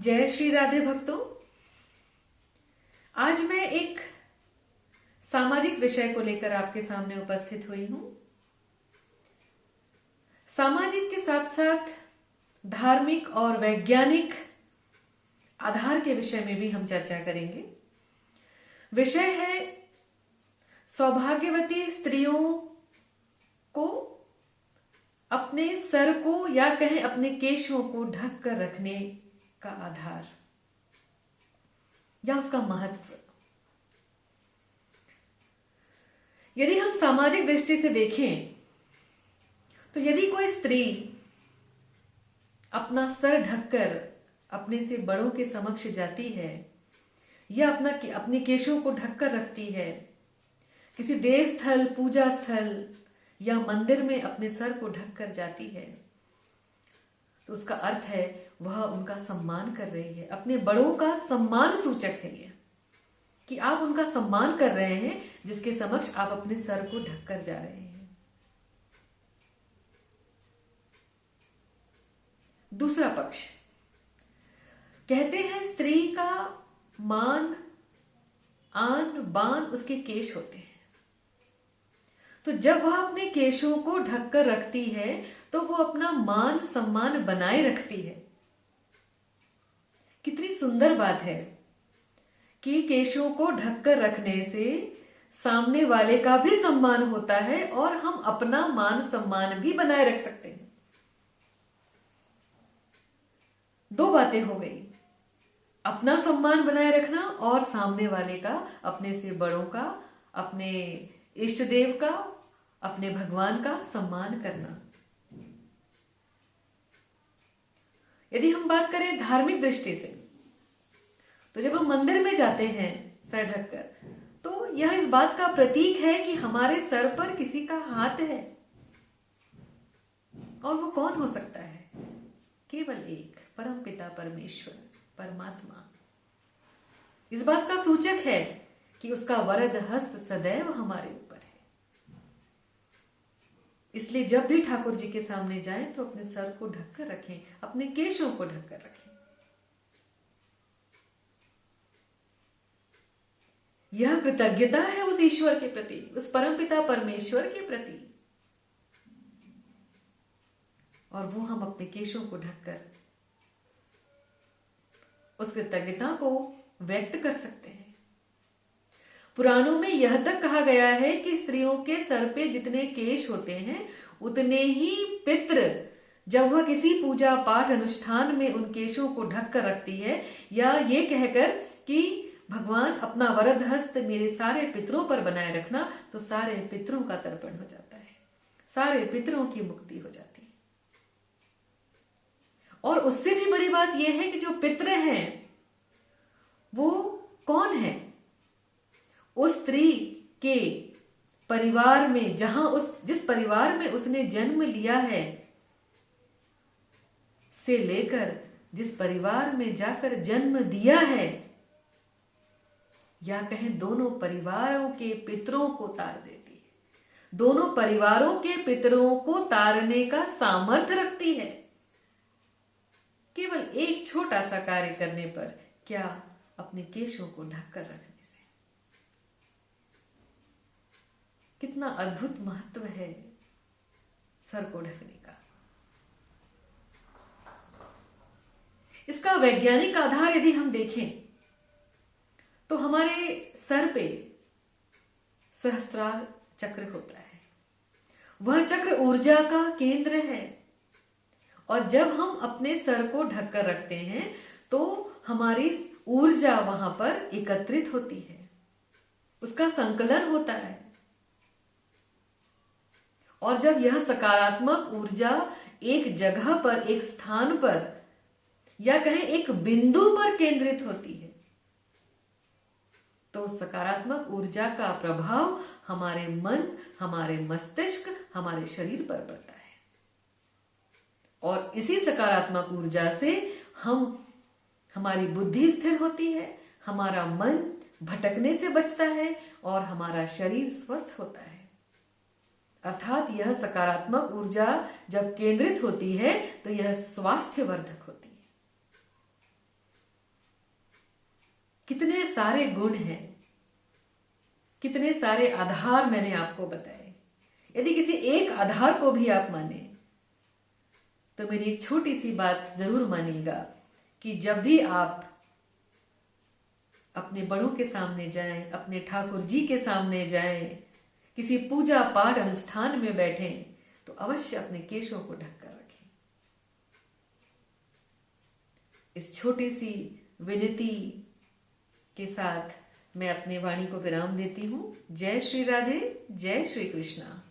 जय श्री राधे भक्तों। आज मैं एक सामाजिक विषय को लेकर आपके सामने उपस्थित हुई हूं। सामाजिक के साथ साथ धार्मिक और वैज्ञानिक आधार के विषय में भी हम चर्चा करेंगे। विषय है सौभाग्यवती स्त्रियों को अपने सर को या कहें अपने केशों को ढक कर रखने का आधार या उसका महत्व। यदि हम सामाजिक दृष्टि से देखें तो यदि कोई स्त्री अपना सर ढककर अपने से बड़ों के समक्ष जाती है या अपने केशों को ढककर रखती है, किसी देव स्थल, पूजा स्थल या मंदिर में अपने सर को ढककर जाती है, तो उसका अर्थ है वह उनका सम्मान कर रही है। अपने बड़ों का सम्मान सूचक है ये कि आप उनका सम्मान कर रहे हैं जिसके समक्ष आप अपने सर को ढककर जा रहे हैं। दूसरा पक्ष कहते हैं स्त्री का मान, आन बान उसके केश होते हैं। तो जब वह अपने केशों को ढककर रखती है तो वो अपना मान सम्मान बनाए रखती है। कितनी सुंदर बात है कि केशों को ढककर रखने से सामने वाले का भी सम्मान होता है और हम अपना मान सम्मान भी बनाए रख सकते हैं। दो बातें हो गई, अपना सम्मान बनाए रखना और सामने वाले का, अपने से बड़ों का, अपने इष्ट देव का, अपने भगवान का सम्मान करना। यदि हम बात करें धार्मिक दृष्टि से तो जब हम मंदिर में जाते हैं सर ढककर, तो यह इस बात का प्रतीक है कि हमारे सर पर किसी का हाथ है। और वो कौन हो सकता है? केवल एक परमपिता परमेश्वर, परमात्मा। इस बात का सूचक है कि उसका वरद हस्त सदैव हमारे ऊपर है। इसलिए जब भी ठाकुर जी के सामने जाएं तो अपने सर को ढककर रखें, अपने केशों को ढककर रखें। यह कृतज्ञता है उस ईश्वर के प्रति, उस परमपिता परमेश्वर के प्रति, और वो हम अपने केशों को ढककर उस कृतज्ञता को व्यक्त कर सकते हैं। पुराणों में यह तक कहा गया है कि स्त्रियों के सर पे जितने केश होते हैं उतने ही पितृ, जब वह किसी पूजा पाठ अनुष्ठान में उन केशों को ढक कर रखती है या ये कहकर कि भगवान अपना वरद हस्त मेरे सारे पितरों पर बनाए रखना, तो सारे पितरों का तर्पण हो जाता है, सारे पितरों की मुक्ति हो जाती है। और उससे भी बड़ी बात यह है कि जो पितृ हैं वो कौन है? उस स्त्री के परिवार में, जिस परिवार में उसने जन्म लिया है, से लेकर जिस परिवार में जाकर जन्म दिया है, या कहें दोनों परिवारों के पितरों को तार देती है, दोनों परिवारों के पितरों को तारने का सामर्थ्य रखती है। केवल एक छोटा सा कार्य करने पर, क्या अपने केशों को ढककर रखने से। कितना अद्भुत महत्व है सर को ढकने का। इसका वैज्ञानिक आधार यदि हम देखें तो हमारे सर पे सहस्त्रार चक्र होता है। वह चक्र ऊर्जा का केंद्र है, और जब हम अपने सर को ढककर रखते हैं तो हमारी ऊर्जा वहां पर एकत्रित होती है, उसका संकलन होता है। और जब यह सकारात्मक ऊर्जा एक जगह पर, एक स्थान पर, या कहें एक बिंदु पर केंद्रित होती है, तो सकारात्मक ऊर्जा का प्रभाव हमारे मन, हमारे मस्तिष्क, हमारे शरीर पर पड़ता है। और इसी सकारात्मक ऊर्जा से हमारी बुद्धि स्थिर होती है, हमारा मन भटकने से बचता है और हमारा शरीर स्वस्थ होता है। अर्थात यह सकारात्मक ऊर्जा जब केंद्रित होती है तो यह स्वास्थ्यवर्धक होती है। कितने सारे गुण हैं, कितने सारे आधार मैंने आपको बताए। यदि किसी एक आधार को भी आप माने तो मेरी एक छोटी सी बात जरूर मानिएगा कि जब भी आप अपने बड़ों के सामने जाएं, अपने ठाकुर जी के सामने जाएं, किसी पूजा पाठ अनुष्ठान में बैठें, तो अवश्य अपने केशों को ढककर रखें। इस छोटी सी विनती के साथ मैं अपने वाणी को विराम देती हूं। जय श्री राधे, जय श्री कृष्णा।